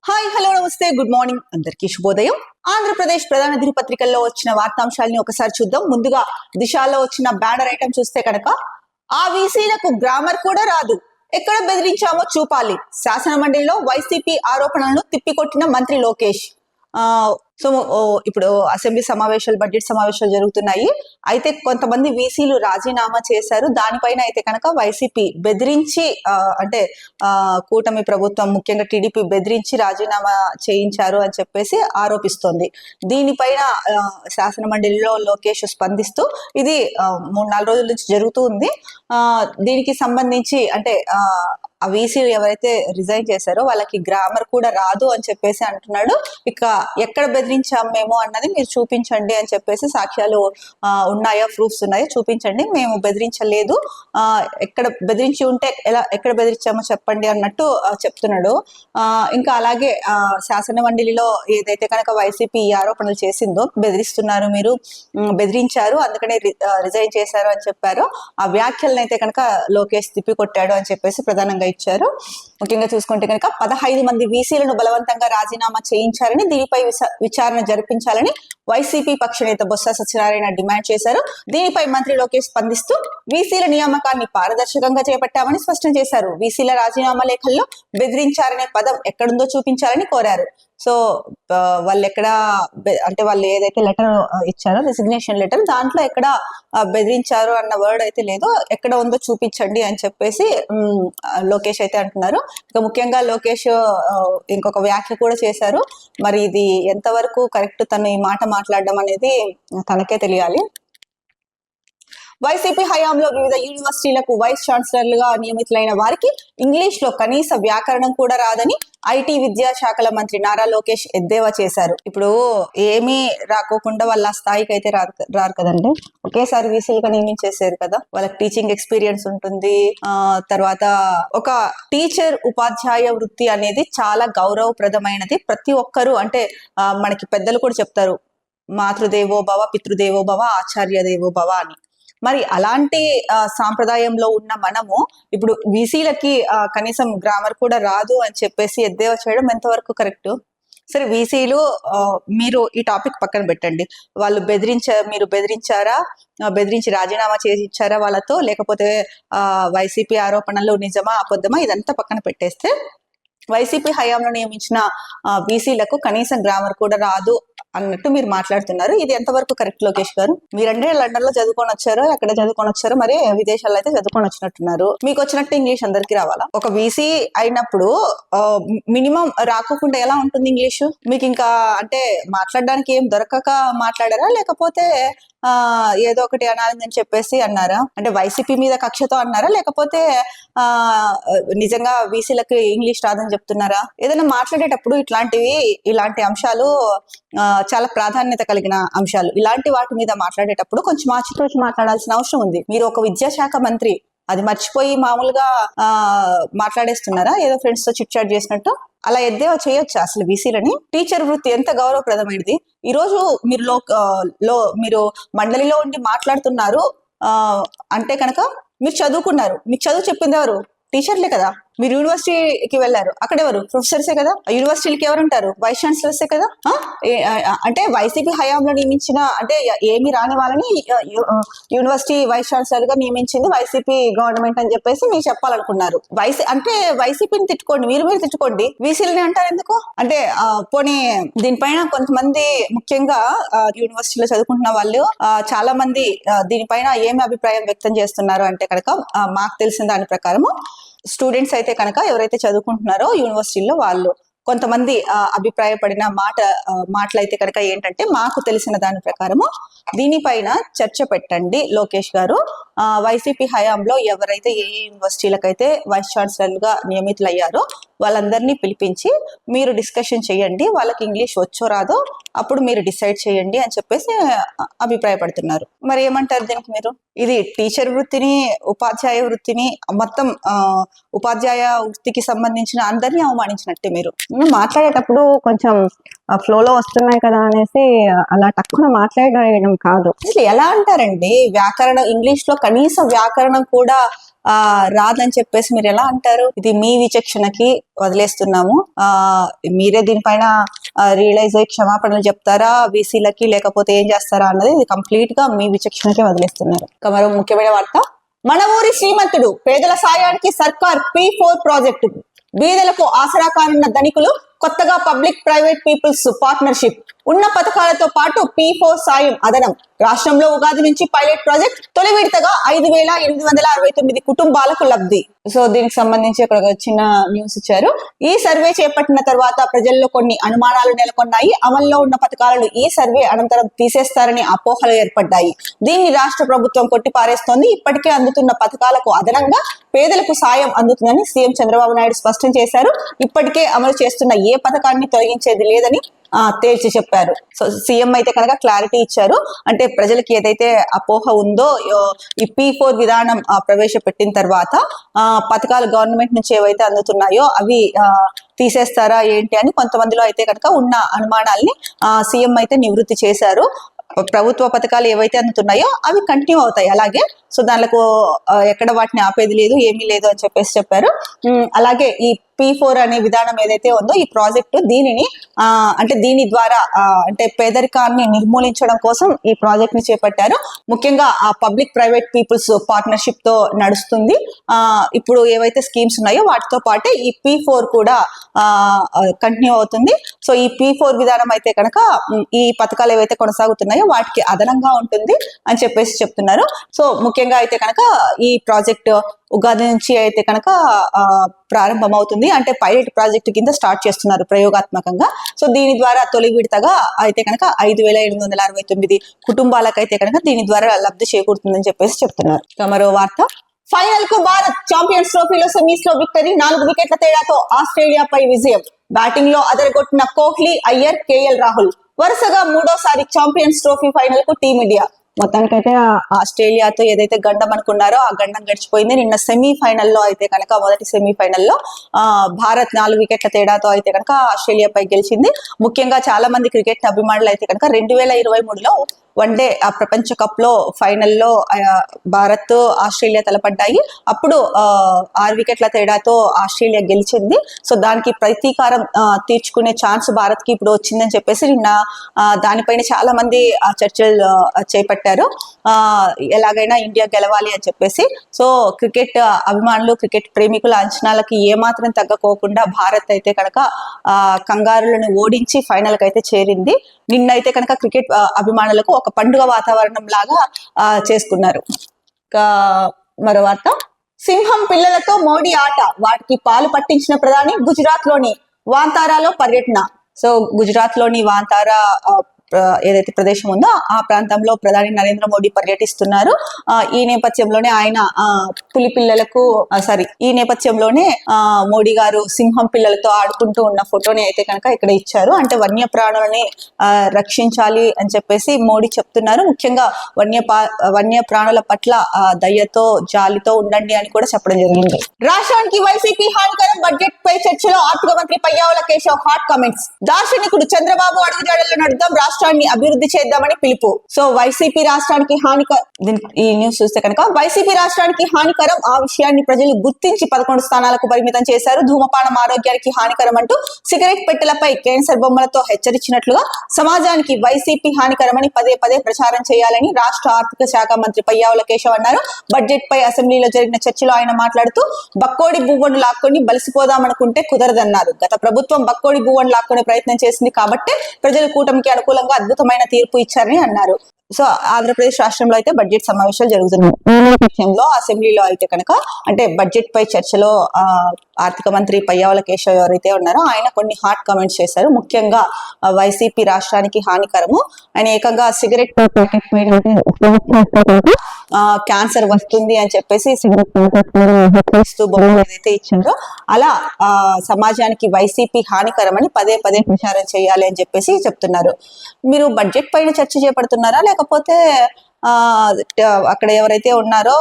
Hi hello నమస్తే good morning అందరికీ శుభోదయం. ఆంధ్రప్రదేశ్ ప్రధాన దినపత్రికల్లో వచ్చిన వార్తాంశాలని ఒకసారి చూద్దాం. ముందుగా దిశలో వచ్చిన బ్యానర్ ఐటమ్ చూస్తే కనుక ఆ వీసీలకు గ్రామర్ కూడా రాదు, ఎక్కడ బెదిరించామో చూపాలి, శాసన మండలిలో వైసీపీ ఆరోపణలను తిప్పికొట్టిన మంత్రి లోకేష్. సో ఇప్పుడు అసెంబ్లీ సమావేశాలు, బడ్జెట్ సమావేశాలు జరుగుతున్నాయి. అయితే కొంతమంది వీసీలు రాజీనామా చేశారు. దానిపైన అయితే కనుక వైసీపీ బెదిరించి అంటే కూటమి ప్రభుత్వం ముఖ్యంగా టీడీపీ బెదిరించి రాజీనామా చేయించారు అని చెప్పేసి ఆరోపిస్తోంది. దీనిపైన శాసన మండలిలో లోకేష్ స్పందిస్తూ ఇది 3-4 రోజుల నుంచి జరుగుతూ ఉంది. దీనికి సంబంధించి అంటే ఆ వీసీలు ఎవరైతే రిజైన్ చేశారో వాళ్ళకి గ్రామర్ కూడా రాదు అని చెప్పేసి అంటున్నాడు. ఇక ఎక్కడ బెదిరించాం మేము అన్నది మీరు చూపించండి అని చెప్పేసి సాక్ష్యాలు ఉన్నాయా, ప్రూఫ్స్ ఉన్నాయో చూపించండి, మేము బెదిరించలేదు, ఎక్కడ బెదిరించి ఉంటే ఎక్కడ బెదిరించామో చెప్పండి అన్నట్టు చెప్తున్నాడు. ఇంకా అలాగే శాసన మండలిలో ఏదైతే కనుక వైసీపీ ఈ ఆరోపణలు చేసిందో, బెదిరిస్తున్నారు మీరు, బెదిరించారు అందుకనే రిజైన్ చేశారు అని చెప్పారు, ఆ వ్యాఖ్యలను అయితే కనుక లోకేష్ తిప్పికొట్టాడు అని చెప్పేసి ప్రధానంగా ఇచ్చారు. ముఖ్యంగా చూసుకుంటే కనుక 15 మంది వీసీలను బలవంతంగా రాజీనామా చేయించారని, దీనిపై విచారణ జరిపించాలని వైసీపీ పక్ష నేత బొత్స సత్యనారాయణ డిమాండ్ చేశారు. దీనిపై మంత్రి లోకేష్ స్పందిస్తూ వీసీల నియామకాన్ని పారదర్శకంగా చేపట్టామని స్పష్టం చేశారు. వీసీల రాజీనామా లేఖల్లో బెదిరించారనే పదం ఎక్కడుందో చూపించాలని కోరారు. సో వాళ్ళు ఎక్కడ అంటే వాళ్ళు ఏదైతే లెటర్ ఇచ్చారో, రిసిగ్నేషన్ లెటర్, దాంట్లో ఎక్కడ బెదిరించారు అన్న వర్డ్ అయితే లేదో, ఎక్కడ ఉందో చూపించండి అని చెప్పేసి లోకేష్ అయితే అంటున్నారు. ఇక ముఖ్యంగా లోకేష్ ఇంకొక వ్యాఖ్య కూడా చేశారు. మరి ఇది ఎంతవరకు కరెక్ట్, తను ఈ మాట మాట్లాడడం అనేది తనకే తెలియాలి. వైసీపీ హయాంలో వివిధ యూనివర్సిటీలకు వైస్ ఛాన్సలర్లుగా నియమితులైన వారికి ఇంగ్లీష్ లో కనీస వ్యాకరణం కూడా రాదని ఐటీ విద్యాశాఖల మంత్రి నారా లోకేష్ ఎద్దేవా చేశారు. ఇప్పుడు ఏమీ రాకోకుండా వాళ్ళ స్థాయికి అయితే రారు కదండి. ఒకేసారి వీసీలుగా నియమించేసారు కదా, వాళ్ళకి టీచింగ్ ఎక్స్పీరియన్స్ ఉంటుంది. తర్వాత ఒక టీచర్ ఉపాధ్యాయ వృత్తి అనేది చాలా గౌరవప్రదమైనది. ప్రతి ఒక్కరూ అంటే మనకి పెద్దలు కూడా చెప్తారు, మాతృదేవో భవ, పితృదేవో భవ, ఆచార్య దేవో భవ అని. మరి అలాంటి సాంప్రదాయంలో ఉన్న మనము ఇప్పుడు వీసీలకి కనీసం గ్రామర్ కూడా రాదు అని చెప్పేసి ఎద్దేవా చేయడం ఎంతవరకు కరెక్ట్? సరే, వీసీలు మీరు ఈ టాపిక్ పక్కన పెట్టండి. వాళ్ళు మీరు బెదిరించారా, బెదిరించి రాజీనామా చేసి ఇచ్చారా వాళ్ళతో, లేకపోతే వైసీపీ ఆరోపణలు నిజమా అబద్ధమా, ఇదంతా పక్కన పెట్టేస్తే వైసీపీ హయాంలో నియమించిన వీసీలకు కనీసం గ్రామర్ కూడా రాదు అన్నట్టు మీరు మాట్లాడుతున్నారు. ఇది ఎంతవరకు కరెక్ట్ లోకేష్ గారు? మీరంటే లండన్ లో చదువుకొని వచ్చారో, ఎక్కడ చదువుకొని వచ్చారో, మరి విదేశాల్లో అయితే చదువుకొని వచ్చినట్టున్నారు. మీకు వచ్చినట్టు ఇంగ్లీష్ అందరికీ రావాలా? ఒక వీసీ అయినప్పుడు మినిమం రాకోకుండా ఎలా ఉంటుంది ఇంగ్లీషు? మీకు ఇంకా అంటే మాట్లాడడానికి ఏం దొరకక మాట్లాడారా, లేకపోతే ఏదో ఒకటి అనాలని చెప్పేసి అన్నారా? అంటే వైసీపీ మీద కక్షతో అన్నారా, లేకపోతే నిజంగా వీసీలకు ఇంగ్లీష్ రాదని చెప్తున్నారా? ఏదైనా మాట్లాడేటప్పుడు ఇలాంటి అంశాలు చాలా ప్రాధాన్యత కలిగిన అంశాలు. ఇలాంటి వాటి మీద మాట్లాడేటప్పుడు కొంచెం ఆచితూచి మాట్లాడాల్సిన అవసరం ఉంది. మీరు ఒక విద్యాశాఖ మంత్రి, అది మర్చిపోయి మామూలుగా మాట్లాడేస్తున్నారా ఏదో ఫ్రెండ్స్ తో చిట్ చాట్ చేసినట్టు? అలా ఎద్దేవా చేయొచ్చా అసలు వీసీలని? టీచర్ వృత్తి ఎంత గౌరవప్రదమైనది. ఈ రోజు మీరు మండలిలో ఉండి మాట్లాడుతున్నారు అంటే కనుక మీరు చదువుకున్నారు. మీకు చదువు చెప్పింది ఎవరు? టీచర్లే కదా. మీరు యూనివర్సిటీకి వెళ్ళారు, అక్కడ ఎవరు? ప్రొఫెసర్సే కదా. యూనివర్సిటీలకి ఎవరు ఉంటారు? వైస్ ఛాన్సలర్సే కదా. అంటే వైసీపీ హయాంలో నియమించిన, అంటే ఏమి రాని వాళ్ళని యూనివర్సిటీ వైస్ ఛాన్సలర్ గా నియమించింది వైసీపీ గవర్నమెంట్ అని చెప్పేసి మీరు చెప్పాలనుకున్నారు. అంటే వైసీపీని తిట్టుకోండి, మీరు తిట్టుకోండి, వీసీలని అంటారు ఎందుకు? అంటే పోనీ దీనిపైన కొంతమంది ముఖ్యంగా యూనివర్సిటీలో చదువుకుంటున్న వాళ్ళు చాలా మంది దీనిపైన ఏమి అభిప్రాయం వ్యక్తం చేస్తున్నారు అంటే కనుక, మాకు తెలిసిన దాని ప్రకారము స్టూడెంట్స్ అయితే కనుక ఎవరైతే చదువుకుంటున్నారో యూనివర్సిటీలో వాళ్ళు కొంతమంది అభిప్రాయపడిన మాటలు అయితే కనుక ఏంటంటే, మాకు తెలిసిన దాని ప్రకారము దీనిపైన చర్చ పెట్టండి లోకేష్ గారు. వైసీపీ హయాంలో ఎవరైతే ఏ యూనివర్సిటీలకైతే వైస్ ఛాన్సలర్లుగా నియమితులయ్యారో వాళ్ళందరినీ పిలిపించి మీరు డిస్కషన్ చేయండి, వాళ్ళకి ఇంగ్లీష్ వచ్చో రాదో అప్పుడు మీరు డిసైడ్ చేయండి అని చెప్పేసి అభిప్రాయపడుతున్నారు. మరి ఏమంటారు దీనికి మీరు? ఇది టీచర్ వృత్తిని, ఉపాధ్యాయ వృత్తిని, మొత్తం ఉపాధ్యాయ వృత్తికి సంబంధించిన అందరినీ అవమానించినట్టే. మీరు మాట్లాడేటప్పుడు కొంచెం ఫ్లోలో వస్తున్నాయి కదా అనేసి అలా తక్కువ మాట్లాడడం కాదు. అసలు ఎలా అంటారండి? వ్యాకరణం ఇంగ్లీష్ లో కనీస వ్యాకరణం కూడా రాదని చెప్పేసి మీరు ఎలా అంటారు? ఇది మీ విచక్షణకి వదిలేస్తున్నాము. మీరే దీనిపైన రియలైజ్ అయ్యి క్షమాపణలు చెప్తారా బీసీలకి, లేకపోతే ఏం చేస్తారా అన్నది ఇది కంప్లీట్ గా మీ విచక్షణకే వదిలేస్తున్నారు. ఇక మరో ముఖ్యమైన వార్త, మన ఊరి శ్రీమంతుడు పేదల సాయానికి సర్కార్ P4 ప్రాజెక్టు, బీదలకు ఆసరా కానున్న ధనికులు, కొత్తగా పబ్లిక్ ప్రైవేట్ పీపుల్స్ పార్ట్నర్షిప్, ఉన్న పథకాలతో పాటు P4 సాయం అదనం. రాష్ట్రంలో ఉగాది నుంచి పైలట్ ప్రాజెక్ట్, తొలి విడతగా 5,869 కుటుంబాలకు లబ్ధి. సో దీనికి సంబంధించి అక్కడ చిన్న న్యూస్ ఇచ్చారు. ఈ సర్వే చేపట్టిన తర్వాత ప్రజల్లో కొన్ని అనుమానాలు నెలకొన్నాయి. అమల్లో ఉన్న పథకాలను ఈ సర్వే అనంతరం తీసేస్తారని అపోహలు ఏర్పడ్డాయి. దీన్ని రాష్ట్ర ప్రభుత్వం కొట్టిపారేస్తోంది. ఇప్పటికే అందుతున్న పథకాలకు అదనంగా పేదలకు సాయం అందుతుందని సీఎం చంద్రబాబు నాయుడు స్పష్టం చేశారు. ఇప్పటికే అమలు చేస్తున్న ఏ పథకాన్ని తొలగించేది లేదని తేల్చి చెప్పారు. సో సీఎం అయితే కనుక క్లారిటీ ఇచ్చారు. అంటే ప్రజలకి ఏదైతే అపోహ ఉందో ఈ P4 విధానం ప్రవేశపెట్టిన తర్వాత పథకాలు గవర్నమెంట్ నుంచి ఏవైతే అందుతున్నాయో అవి తీసేస్తారా ఏంటి అని కొంతమందిలో అయితే కనుక ఉన్న అనుమానాల్ని సీఎం అయితే నివృత్తి చేశారు. ప్రభుత్వ పథకాలు ఏవైతే అందుతున్నాయో అవి కంటిన్యూ అవుతాయి అలాగే. సో దానిలో ఎక్కడ వాటిని ఆపేది లేదు, ఏమీ లేదు అని చెప్పేసి చెప్పారు. అలాగే ఈ P4 అనే విధానం ఏదైతే ఉందో ఈ ప్రాజెక్టు దీనిని అంటే దీని ద్వారా అంటే పేదరికాన్ని నిర్మూలించడం కోసం ఈ ప్రాజెక్ట్ ని చేపట్టారు. ముఖ్యంగా ఆ పబ్లిక్ ప్రైవేట్ పీపుల్స్ పార్ట్నర్షిప్ తో నడుస్తుంది. ఇప్పుడు ఏవైతే స్కీమ్స్ ఉన్నాయో వాటితో పాటే ఈ P4 కూడా కంటిన్యూ అవుతుంది. సో ఈ P4 విధానం అయితే కనుక ఈ పథకాలు ఏవైతే కొనసాగుతున్నాయో వాటికి అదనంగా ఉంటుంది అని చెప్పేసి చెప్తున్నారు. సో ముఖ్యంగా అయితే కనుక ఈ ప్రాజెక్ట్ ఉగాది నుంచి అయితే కనుక ప్రారంభం అవుతుంది. అంటే పైలట్ ప్రాజెక్టు కింద స్టార్ట్ చేస్తున్నారు ప్రయోగాత్మకంగా. సో దీని ద్వారా తొలి విడతగా అయితే కనుక 5,869 కుటుంబాలకైతే కనుక దీని ద్వారా లబ్ధి చేకూరుతుందని చెప్పేసి చెప్తున్నారు. మరో వార్త, ఫైనల్ కు భారత్, ఛాంపియన్స్ ట్రోఫీలో సెమీస్ లో విక్టరీ, 4 వికెట్ల తేడాతో ఆస్ట్రేలియాపై విజయం. బ్యాటింగ్ లో అదరగొట్టిన కోహ్లీ, అయ్యర్, కేఎల్ రాహుల్. వరుసగా 3వ ఛాంపియన్స్ ట్రోఫీ ఫైనల్ కు టీమిండియా. మొత్తానికైతే ఆస్ట్రేలియాతో ఏదైతే గండం అనుకున్నారో ఆ గండం గడిచిపోయింది. నిన్న సెమీఫైనల్లో అయితే కనుక మొదటి సెమీఫైనల్లో భారత్ 4 వికెట్ల తేడాతో అయితే కనుక ఆస్ట్రేలియాపై గెలిచింది. ముఖ్యంగా చాలా మంది క్రికెట్ అభిమానులు అయితే కనుక 2023లో వన్డే ప్రపంచ కప్ లో ఫైనల్లో భారత్ ఆస్ట్రేలియా తలపడ్డాయి. అప్పుడు 6 వికెట్ల తేడాతో ఆస్ట్రేలియా గెలిచింది. సో దానికి ప్రతీకారం తీర్చుకునే ఛాన్స్ భారత్ కి ఇప్పుడు వచ్చిందని చెప్పేసి నిన్న దానిపైన చాలా మంది చర్చలు చేపట్టారు. ఎలాగైనా ఇండియా గెలవాలి అని చెప్పేసి. సో క్రికెట్ అభిమానులు, క్రికెట్ ప్రేమికుల అంచనాలకి ఏమాత్రం తగ్గకోకుండా భారత్ అయితే కనుక కంగారులను ఓడించి ఫైనల్ కి అయితే చేరింది. నిన్నైతే కనుక క్రికెట్ అభిమానులకు ఒక పండుగ వాతావరణం లాగా చేసుకున్నారు. మరో వార్త, సింహం పిల్లలతో మోడీ ఆట, వాటికి పాలు పట్టించిన ప్రధాని, గుజరాత్ లోని వాంతారాలో పర్యటన. సో గుజరాత్ లోని వాంతారా ఏదైతే ప్రదేశం ఉందో ఆ ప్రాంతంలో ప్రధాని నరేంద్ర మోడీ పర్యటిస్తున్నారు. ఈ నేపథ్యంలోనే ఆయన ఈ నేపథ్యంలోనే మోడీ గారు సింహం పిల్లలతో ఆడుకుంటూ ఉన్న ఫోటోని అయితే కనుక ఇక్కడ ఇచ్చారు. అంటే వన్య ప్రాణులని రక్షించాలి అని చెప్పేసి మోడీ చెప్తున్నారు. ముఖ్యంగా వన్య ప్రాణుల పట్ల దయ్యతో, జాలితో ఉండండి అని కూడా చెప్పడం జరిగింది. రాష్ట్రానికి వైసీపీ హానికరం, బడ్జెట్ పై చర్చలో ఆర్థిక మంత్రి పయ్యావుల కేశవ్ హాట్ కామెంట్స్. దార్శనికుడు చంద్రబాబు అడుగుజాడల్లో నడుద్దాం, రాష్ట్రాన్ని అభివృద్ధి చేద్దామని పిలుపు. సో వైసీపీ రాష్ట్రానికి ఈ న్యూస్ చూస్తే కనుక వైసీపీ రాష్ట్రానికి హానికరం, ఆ విషయాన్ని ప్రజలు గుర్తించి 11 స్థానాలకు పరిమితం చేశారు. ధూమపానం ఆరోగ్యానికి హానికరం అంటూ సిగరెట్ పెట్టెలపై క్యాన్సర్ బొమ్మలతో హెచ్చరించినట్లుగా సమాజానికి వైసీపీ హానికరమని పదే పదే ప్రచారం చేయాలని రాష్ట్ర ఆర్థిక శాఖ మంత్రి పయ్యావుల కేశవ్ అన్నారు. బడ్జెట్ పై అసెంబ్లీలో జరిగిన చర్చలో ఆయన మాట్లాడుతూ బక్కోడి బువ్వను లాక్కొని బలిసిపోదామనుకుంటే కుదరదన్నారు. గత ప్రభుత్వం బక్కోడి బువ్వను లాక్కునే ప్రయత్నం చేసింది కాబట్టి ప్రజలు కూటమికి అనుకూలంగా అద్భుతమైన తీర్పు ఇచ్చారని అన్నారు. సో ఆంధ్రప్రదేశ్ రాష్ట్రంలో అయితే బడ్జెట్ సమావేశాలు జరుగుతున్నాయి. ఈ నేపథ్యంలో అసెంబ్లీలో అయితే కనుక అంటే బడ్జెట్ పై చర్చలో ఆర్థిక మంత్రి పయ్యావుల కేశవ్ ఎవరైతే ఉన్నారో ఆయన కొన్ని హాట్ కామెంట్స్ చేశారు. ముఖ్యంగా వైసీపీ రాష్ట్రానికి హానికరము, ఆయన ఏకంగా సిగరెట్ ప్యాకెట్ పైన క్యాన్సర్ వస్తుంది అని చెప్పేసి సిగరెట్ బొమ్మలు ఏదైతే ఇచ్చారో అలా సమాజానికి వైసీపీ హానికరమని పదే పదే ప్రచారం చేయాలి అని చెప్పేసి చెప్తున్నారు. మీరు బడ్జెట్ పైన చర్చ చేపడుతున్నారా లేకపోతే అక్కడ ఎవరైతే ఉన్నారో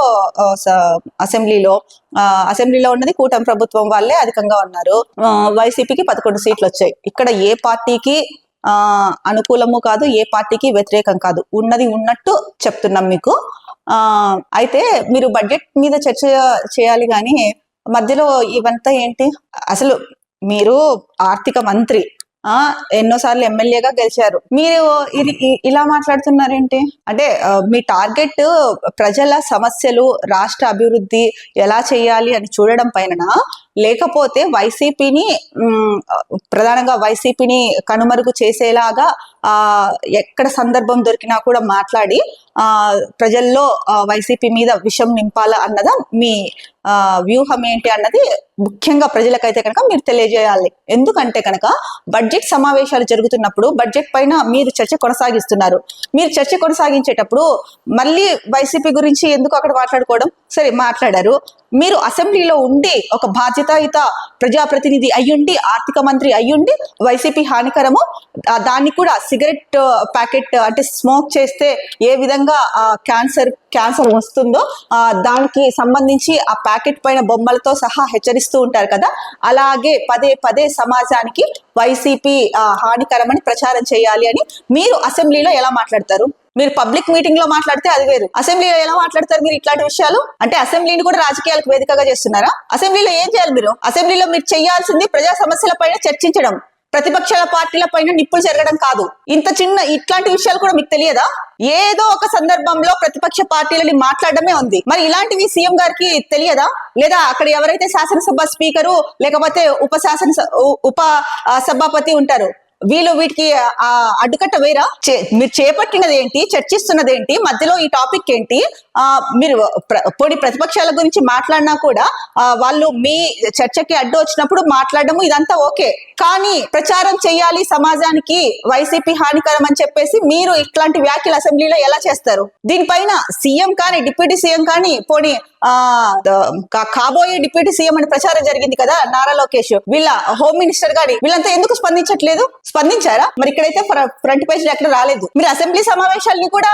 అసెంబ్లీలో ఉన్నది కూటమి ప్రభుత్వం వాళ్ళే అధికంగా ఉన్నారు. వైసీపీకి 11 సీట్లు వచ్చాయి. ఇక్కడ ఏ పార్టీకి అనుకూలము కాదు, ఏ పార్టీకి వ్యతిరేకం కాదు, ఉన్నది ఉన్నట్టు చెప్తున్నాం మీకు. అయితే మీరు బడ్జెట్ మీద చర్చ చేయాలి కానీ మధ్యలో ఇవంతా ఏంటి? అసలు మీరు ఆర్థిక మంత్రి, ఎన్నోసార్లు ఎమ్మెల్యేగా గెలిచారు, మీరు ఇలా మాట్లాడుతున్నారేంటి? అంటే మీ టార్గెట్ ప్రజల సమస్యలు, రాష్ట్ర అభివృద్ధి ఎలా చేయాలి అని చూడడం పైన, లేకపోతే వైసీపీని ప్రధానంగా వైసీపీని కనుమరుగు చేసేలాగా ఎక్కడ సందర్భం దొరికినా కూడా మాట్లాడి ప్రజల్లో వైసీపీ మీద విషం నింపాలా అన్నదా మీ వ్యూహం ఏంటి అన్నది ముఖ్యంగా ప్రజలకైతే కనుక మీరు తెలియజేయాలి. ఎందుకంటే కనుక బడ్జెట్ సమావేశాలు జరుగుతున్నప్పుడు బడ్జెట్ పైన మీరు చర్చ కొనసాగిస్తున్నారు. మీరు చర్చ కొనసాగించేటప్పుడు మళ్ళీ వైసీపీ గురించి ఎందుకు అక్కడ మాట్లాడుకోవడం? సరే, మాట్లాడారు. మీరు అసెంబ్లీలో ఉండి ఒక బాధ్యతాయుత ప్రజాప్రతినిధి అయ్యుండి, ఆర్థిక మంత్రి అయ్యుండి వైసీపీ హానికరము, దాన్ని కూడా సిగరెట్ ప్యాకెట్ అంటే స్మోక్ చేస్తే ఏ విధంగా క్యాన్సర్ వస్తుందో దానికి సంబంధించి ఆ ప్యాకెట్ పైన బొమ్మలతో సహా హెచ్చరిస్తూ ఉంటారు కదా, అలాగే పదే పదే సమాజానికి వైసీపీ హానికరమని ప్రచారం చేయాలి అని మీరు అసెంబ్లీలో ఎలా మాట్లాడతారు? మీరు పబ్లిక్ మీటింగ్ లో మాట్లాడితే అది వేరు, అసెంబ్లీలో ఎలా మాట్లాడతారు మీరు ఇట్లాంటి విషయాలు? అంటే అసెంబ్లీని కూడా రాజకీయాలకు వేదికగా చేస్తున్నారా? అసెంబ్లీలో ఏం చేయాలి మీరు? అసెంబ్లీలో మీరు చేయాల్సింది ప్రజా సమస్యల పైన చర్చించడం, ప్రతిపక్షాల పార్టీల పైన నిప్పులు జరగడం కాదు. ఇట్లాంటి విషయాలు కూడా మీకు తెలియదా? ఏదో ఒక సందర్భంలో ప్రతిపక్ష పార్టీలని మాట్లాడడమే ఉంది. మరి ఇలాంటివి సీఎం గారికి తెలియదా? లేదా అక్కడ ఎవరైతే శాసనసభ స్పీకరు లేకపోతే ఉప సభాపతి ఉంటారు, వీటికి అడ్డుకట్ట వేరా? మీరు చేపట్టినది ఏంటి? చర్చిస్తున్నది ఏంటి? మధ్యలో ఈ టాపిక్ ఏంటి? మీరు పొడి ప్రతిపక్షాల గురించి మాట్లాడినా కూడా వాళ్ళు మీ చర్చకి అడ్డు వచ్చినప్పుడు మాట్లాడము ఇదంతా ఓకే, కానీ ప్రచారం చేయాలి సమాజానికి వైసీపీ హానికరం అని చెప్పేసి మీరు ఇట్లాంటి వ్యాఖ్యలు అసెంబ్లీలో ఎలా చేస్తారు? దీనిపైన సీఎం కానీ డిప్యూటీ సీఎం కానీ పోనీ కాబోయే డిప్యూటీ సీఎం అని ప్రచారం జరిగింది కదా, నారా లోకేష్, వీళ్ళ హోమ్ మినిస్టర్ గాని వీళ్ళంతా ఎందుకు స్పందించట్లేదు? స్పందించారా? మరి ఇక్కడైతే ఫ్రంట్ పేజ్ ఎక్కడ రాలేదు. మీరు అసెంబ్లీ సమావేశాలని కూడా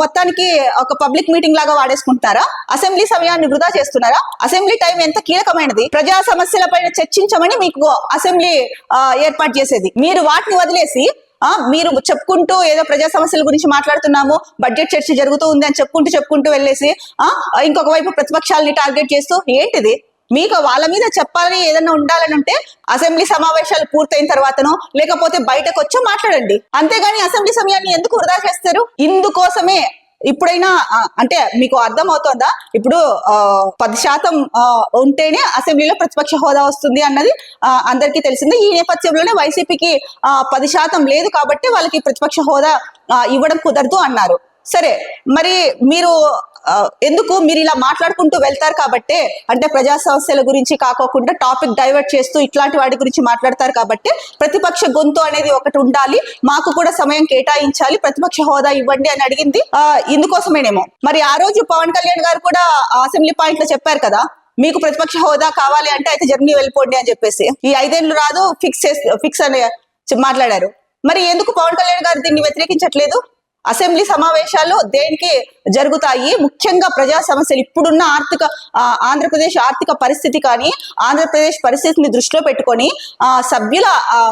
మొత్తానికి ఒక పబ్లిక్ మీటింగ్ లాగా వాడేసుకుంటున్నారా? అసెంబ్లీ సమయాన్ని వృధా చేస్తున్నారా? అసెంబ్లీ టైం ఎంత కీలకమైనది. ప్రజా సమస్యల పైన చర్చించమని మీకు అసెంబ్లీ ఏర్పాటు చేసేది. మీరు వాటిని వదిలేసి మీరు చెప్పుకుంటూ ఏదో ప్రజా సమస్యల గురించి మాట్లాడుతున్నాము, బడ్జెట్ చర్చ జరుగుతూ ఉంది అని చెప్పుకుంటూ వెళ్ళేసి ఇంకొక వైపు ప్రతిపక్షాలని టార్గెట్ చేస్తూ ఏంటిది? మీకు వాళ్ళ మీద చెప్పాలని ఏదైనా ఉండాలని ఉంటే అసెంబ్లీ సమావేశాలు పూర్తయిన తర్వాతనో లేకపోతే బయటకు వచ్చో మాట్లాడండి, అంతేగాని అసెంబ్లీ సమయాన్ని ఎందుకు వృధా చేస్తారు? ఇందుకోసమే ఇప్పుడైనా అంటే మీకు అర్థం అవుతోందా? ఇప్పుడు 10% ఉంటేనే అసెంబ్లీలో ప్రతిపక్ష హోదా వస్తుంది అన్నది అందరికీ తెలిసింది. ఈ నేపథ్యంలోనే వైసీపీకి 10% లేదు కాబట్టి వాళ్ళకి ప్రతిపక్ష హోదా ఇవ్వడం కుదరదు అన్నారు. సరే, మరి మీరు ఎందుకు మీరు ఇలా మాట్లాడుకుంటూ వెళ్తారు కాబట్టి, అంటే ప్రజా సమస్యల గురించి కాకోకుండా టాపిక్ డైవర్ట్ చేస్తూ ఇట్లాంటి వాటి గురించి మాట్లాడతారు కాబట్టి ప్రతిపక్ష గొంతు అనేది ఒకటి ఉండాలి, మాకు కూడా సమయం కేటాయించాలి, ప్రతిపక్ష హోదా ఇవ్వండి అని అడిగింది ఇందుకోసమేనేమో. మరి ఆ రోజు పవన్ కళ్యాణ్ గారు కూడా అసెంబ్లీ పాయింట్ లో చెప్పారు కదా, మీకు ప్రతిపక్ష హోదా కావాలి అంటే అయితే జర్మనీ వెళ్ళిపోండి అని చెప్పేసి, ఈ 5 ఏళ్ళు రాదు ఫిక్స్ అని మాట్లాడారు. మరి ఎందుకు పవన్ కళ్యాణ్ గారు దీన్ని వ్యతిరేకించట్లేదు? అసెంబ్లీ సమావేశాలు దేనికి జరుగుతాయి? ముఖ్యంగా ప్రజా సమస్యలు, ఇప్పుడున్న ఆంధ్రప్రదేశ్ ఆర్థిక పరిస్థితి కానీ ఆంధ్రప్రదేశ్ పరిస్థితిని దృష్టిలో పెట్టుకొని సభ్యుల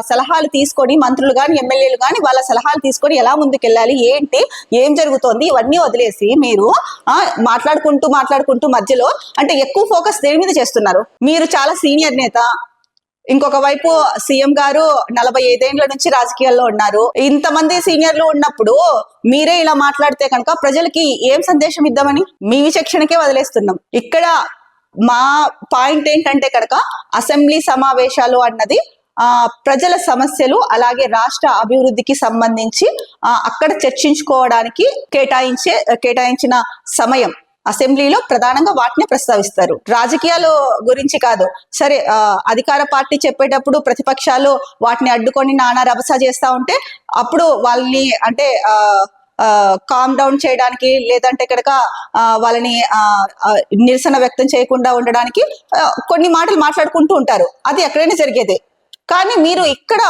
సలహాలు తీసుకొని, మంత్రులు కానీ ఎమ్మెల్యేలు కానీ వాళ్ళ సలహాలు తీసుకొని ఎలా ముందుకెళ్ళాలి, ఏంటి, ఏం జరుగుతోంది, ఇవన్నీ వదిలేసి మీరు మాట్లాడుకుంటూ మధ్యలో అంటే ఎక్కువ ఫోకస్ దేని మీద చేస్తున్నారు? మీరు చాలా సీనియర్ నేత, ఇంకొక వైపు సీఎం గారు 45 ఏళ్ల నుంచి రాజకీయాల్లో ఉన్నారు. ఇంతమంది సీనియర్లు ఉన్నప్పుడు మీరే ఇలా మాట్లాడితే కనుక ప్రజలకి ఏం సందేశం ఇద్దామని మీ విచక్షణకే వదిలేస్తున్నాం. ఇక్కడ మా పాయింట్ ఏంటంటే కనుక అసెంబ్లీ సమావేశాలు అన్నది ప్రజల సమస్యలు అలాగే రాష్ట్ర అభివృద్ధికి సంబంధించి అక్కడ చర్చించుకోవడానికి కేటాయించిన సమయం. అసెంబ్లీలో ప్రధానంగా వాటిని ప్రస్తావిస్తారు, రాజకీయాలు గురించి కాదు. సరే, అధికార పార్టీ చెప్పేటప్పుడు ప్రతిపక్షాలు వాటిని అడ్డుకొని నానా రభస చేస్తా ఉంటే అప్పుడు వాళ్ళని అంటే కామ్ డౌన్ చేయడానికి, లేదంటే కనుక వాళ్ళని నిరసన వ్యక్తం చేయకుండా ఉండడానికి కొన్ని మాటలు మాట్లాడుకుంటూ ఉంటారు. అది ఎక్కడైనా జరిగేదే. కానీ మీరు ఇక్కడ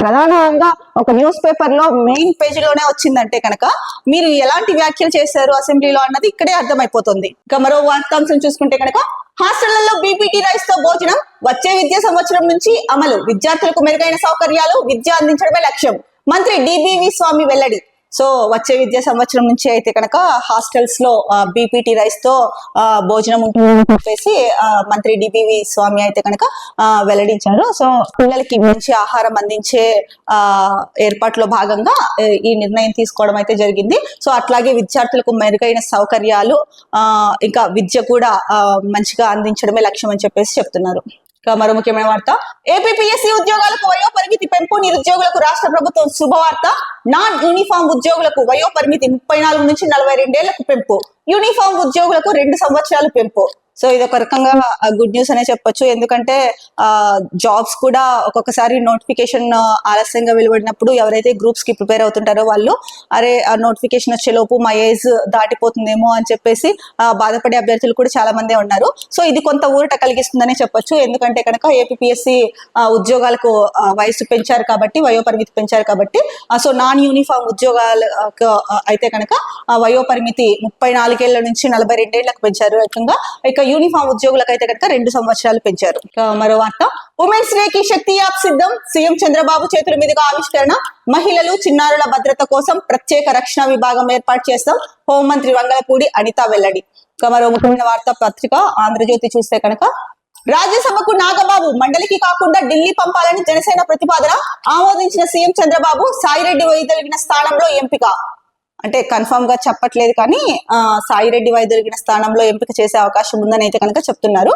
ప్రధానంగా ఒక న్యూస్ పేపర్ లో మెయిన్ పేజ్ లోనే వచ్చిందంటే కనుక మీరు ఎలాంటి వ్యాఖ్యలు చేశారు అసెంబ్లీలో అన్నది ఇక్కడే అర్థమైపోతుంది. ఇక మరో వార్తాంశం చూసుకుంటే కనుక హాస్టళ్లలో బీపీటీ రైస్ తో భోజనం వచ్చే విద్యా సంవత్సరం నుంచి అమలు, విద్యార్థులకు మెరుగైన సౌకర్యాలు విద్య అందించడమే లక్ష్యం, మంత్రి డిబివి స్వామి వెల్లడి. సో వచ్చే విద్యా సంవత్సరం నుంచి అయితే కనుక హాస్టల్స్ లో బీపీటీ రైస్ తో భోజనం ఉంటుందని చెప్పేసి మంత్రి డిబివి స్వామి అయితే కనుక వెల్లడించారు. సో పిల్లలకి మంచి ఆహారం అందించే ఏర్పాట్లో భాగంగా ఈ నిర్ణయం తీసుకోవడం అయితే జరిగింది. సో అట్లాగే విద్యార్థులకు మెరుగైన సౌకర్యాలు ఇంకా విద్య కూడా మంచిగా అందించడమే లక్ష్యం అని చెప్పేసి చెప్తున్నారు. మరో ముఖ్యమైన వార్త, ఏపీపీఎస్సీ ఉద్యోగాలకు వయో పరిమితి పెంపు, నిరుద్యోగులకు రాష్ట్ర ప్రభుత్వం శుభవార్త. నాన్ యూనిఫామ్ ఉద్యోగులకు వయో పరిమితి 34 నుంచి 42 ఏళ్లకు పెంపు, యూనిఫామ్ ఉద్యోగులకు 2 సంవత్సరాలు పెంపు. సో ఇది ఒక రకంగా గుడ్ న్యూస్ అనే చెప్పొచ్చు. ఎందుకంటే జాబ్స్ కూడా ఒక్కొక్కసారి నోటిఫికేషన్ ఆలస్యంగా వెలువడినప్పుడు ఎవరైతే గ్రూప్స్ కి ప్రిపేర్ అవుతుంటారో వాళ్ళు అరే ఆ నోటిఫికేషన్ వచ్చేలోపు మా ఏజ్ దాటిపోతుందేమో అని చెప్పేసి బాధపడే అభ్యర్థులు కూడా చాలా మందే ఉన్నారు. సో ఇది కొంత ఊరట కలిగిస్తుందనే చెప్పొచ్చు. ఎందుకంటే కనుక ఏపీఎస్సీ ఉద్యోగాలకు వయసు పెంచారు కాబట్టి, వయో పరిమితి పెంచారు కాబట్టి, సో నాన్ యూనిఫామ్ ఉద్యోగాలకు అయితే కనుక వయో పరిమితి 34 ఏళ్ల నుంచి 42 ఏళ్లకు పెంచారు. ఏకంగా ఇక యూనిఫామ్ ఉద్యోగులకు అయితే కనుక 2 సంవత్సరాలు పెంచారు. మరో వార్త, ఉమెన్స్ డే కి శక్తి యాప్ సిద్ధం, సీఎం చంద్రబాబు చేతుల మీదుగా ఆవిష్కరణ, మహిళలు చిన్నారుల భద్రత కోసం ప్రత్యేక రక్షణ విభాగం ఏర్పాటు చేస్తాం, హోంమంత్రి వంగలపూడి అనిత వెల్లడి. మరో ముఖ్యమైన వార్తా పత్రిక ఆంధ్రజ్యోతి చూస్తే కనుక రాజ్యసభకు నాగబాబు మండలికి కాకుండా ఢిల్లీ పంపాలని జనసేన ప్రతిపాదన, ఆమోదించిన సీఎం చంద్రబాబు, సాయిరెడ్డి వైదొలిగిన స్థానంలో ఎంపిక. అంటే కన్ఫర్మ్ గా చెప్పట్లేదు కానీ సాయిరెడ్డి వైదొలిగిన స్థానంలో ఎంపిక చేసే అవకాశం ఉందని అయితే కనుక చెప్తున్నారు.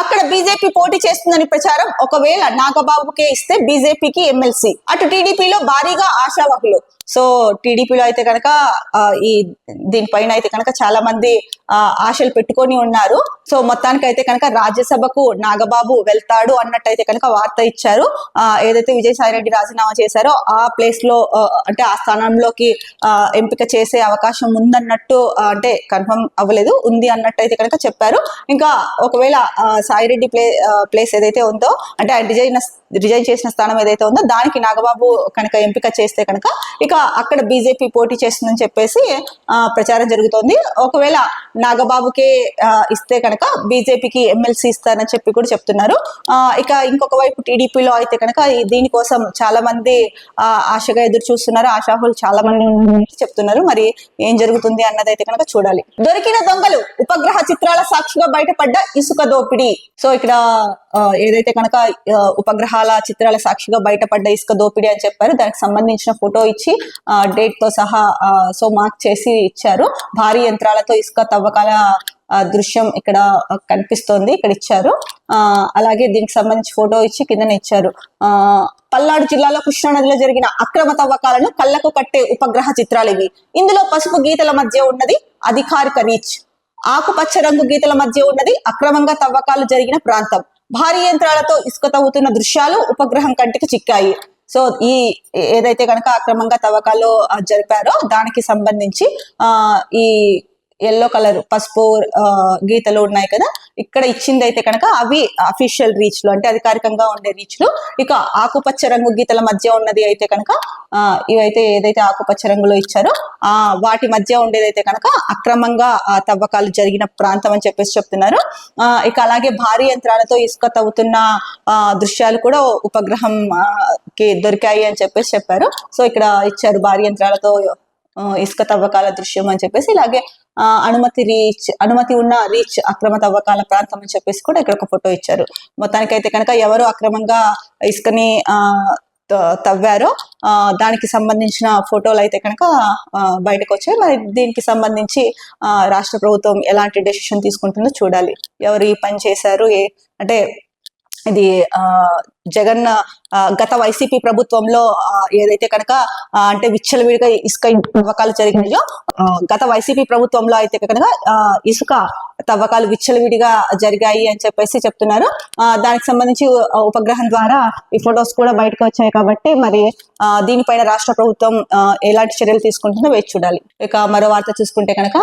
అక్కడ బీజేపీ పోటీ చేస్తుందని ప్రచారం, ఒకవేళ నాగబాబుకే ఇస్తే బీజేపీకి ఎమ్మెల్సీ, అటు టీడీపీలో భారీగా ఆశావహులు. సో టీడీపీలో అయితే కనుక ఈ దీనిపైన అయితే కనుక చాలా మంది ఆశలు పెట్టుకొని ఉన్నారు. సో మొత్తానికి అయితే కనుక రాజ్యసభకు నాగబాబు వెళ్తాడు అన్నట్టయితే కనుక వార్త ఇచ్చారు. ఏదైతే విజయసాయిరెడ్డి రాజీనామా చేశారో ఆ ప్లేస్ లో అంటే ఆ స్థానంలోకి ఎంపిక చేసే అవకాశం ఉందన్నట్టు, అంటే కన్ఫర్మ్ అవ్వలేదు, ఉంది అన్నట్టయితే కనుక చెప్పారు. ఇంకా ఒకవేళ సాయిరెడ్డి ప్లేస్ ఏదైతే ఉందో, అంటే ఆయన రిజైన్ చేసిన స్థానం ఏదైతే ఉందో దానికి నాగబాబు కనుక ఎంపిక చేస్తే కనుక ఇక అక్కడ బీజేపీ పోటీ చేస్తుందని చెప్పేసి ప్రచారం జరుగుతోంది. ఒకవేళ నాగబాబుకే ఇస్తే కనుక బీజేపీకి ఎమ్మెల్సీ ఇస్తారని చెప్పి కూడా చెప్తున్నారు. ఇక ఇంకొక వైపు టీడీపీలో అయితే కనుక దీనికోసం చాలా మంది ఆశగా ఎదురు చూస్తున్నారు, ఆశాహులు చాలా మంది చెప్తున్నారు. మరి ఏం జరుగుతుంది అన్నది అయితే కనుక చూడాలి. దొరికిన దొంగలు, ఉపగ్రహ చిత్రాల సాక్షిగా బయటపడ్డ ఇసుక దోపిడీ. సో ఇక్కడ ఏదైతే కనుక ఉపగ్రహాల చిత్రాల సాక్షిగా బయటపడ్డ ఇసుక దోపిడీ అని చెప్పారు. దానికి సంబంధించిన ఫోటో ఇచ్చి డేట్ తో సహా సో మార్క్ చేసి ఇచ్చారు. భారీ యంత్రాలతో ఇసుక తవ్వకాల దృశ్యం ఇక్కడ కనిపిస్తోంది, ఇక్కడ ఇచ్చారు. అలాగే దీనికి సంబంధించి ఫోటో ఇచ్చి కిందనే ఇచ్చారు. పల్నాడు జిల్లాలో కృష్ణానదిలో జరిగిన అక్రమ తవ్వకాలను కళ్ళకు కట్టే ఉపగ్రహ చిత్రాలు ఇవి. ఇందులో పసుపు గీతల మధ్య ఉన్నది అధికారిక రీచ్, ఆకుపచ్చ రంగు గీతల మధ్య ఉన్నది అక్రమంగా తవ్వకాలు జరిగిన ప్రాంతం. భారీ యంత్రాలతో ఇసుక తవ్వుతున్న దృశ్యాలు ఉపగ్రహం కంటికి చిక్కాయి. సో ఈ ఏదైతే కనుక అక్రమంగా తవ్వకాలు జరిపారో దానికి సంబంధించి ఈ ఎల్లో కలర్ పసుపు గీతలు ఉన్నాయి కదా, ఇక్కడ ఇచ్చింది అయితే కనుక అవి అఫీషియల్ రీచ్ లో, అంటే అధికారికంగా ఉండే రీచ్ లో. ఇక ఆకుపచ్చ రంగు గీతల మధ్య ఉన్నది అయితే కనుక ఇవైతే ఏదైతే ఆకుపచ్చ రంగులో ఇచ్చారో వాటి మధ్య ఉండేదైతే కనుక అక్రమంగా తవ్వకాలు జరిగిన ప్రాంతం అని చెప్పేసి చెప్తున్నారు. ఇక అలాగే భారీ యంత్రాలతో ఇసుక తవ్వుతున్న దృశ్యాలు కూడా ఉపగ్రహం కి దొరికాయి అని చెప్పేసి చెప్పారు. సో ఇక్కడ ఇచ్చారు భారీ యంత్రాలతో ఇసుక తవ్వకాల దృశ్యం అని చెప్పేసి. ఇలాగే అనుమతి ఉన్న రీచ్ అక్రమ తవ్వకాల ప్రాంతం అని చెప్పేసి కూడా ఇక్కడ ఒక ఫోటో ఇచ్చారు. మొత్తానికి అయితే కనుక ఎవరు అక్రమంగా ఇసుకని తవ్వారో దానికి సంబంధించిన ఫోటోలు అయితే కనుక బయటకు వచ్చాయి. మరి దీనికి సంబంధించి రాష్ట్ర ప్రభుత్వం ఎలాంటి డెసిషన్ తీసుకుంటుందో చూడాలి. ఎవరు ఈ పని చేశారు, అంటే ఇది జగన్ గత వైసీపీ ప్రభుత్వంలో ఏదైతే కనుక అంటే విచ్చలవిడిగా ఇసుక తవ్వకాలు జరిగినాయో, గత వైసీపీ ప్రభుత్వంలో అయితే కనుక ఇసుక తవ్వకాలు విచ్చలవిడిగా జరిగాయి అని చెప్పేసి చెప్తున్నారు. దానికి సంబంధించి ఉపగ్రహం ద్వారా ఈ ఫొటోస్ కూడా బయటకు వచ్చాయి కాబట్టి మరి దీనిపైన రాష్ట్ర ప్రభుత్వం ఎలాంటి చర్యలు తీసుకుంటుందో వేచి చూడాలి. ఇక మరో వార్త చూసుకుంటే కనుక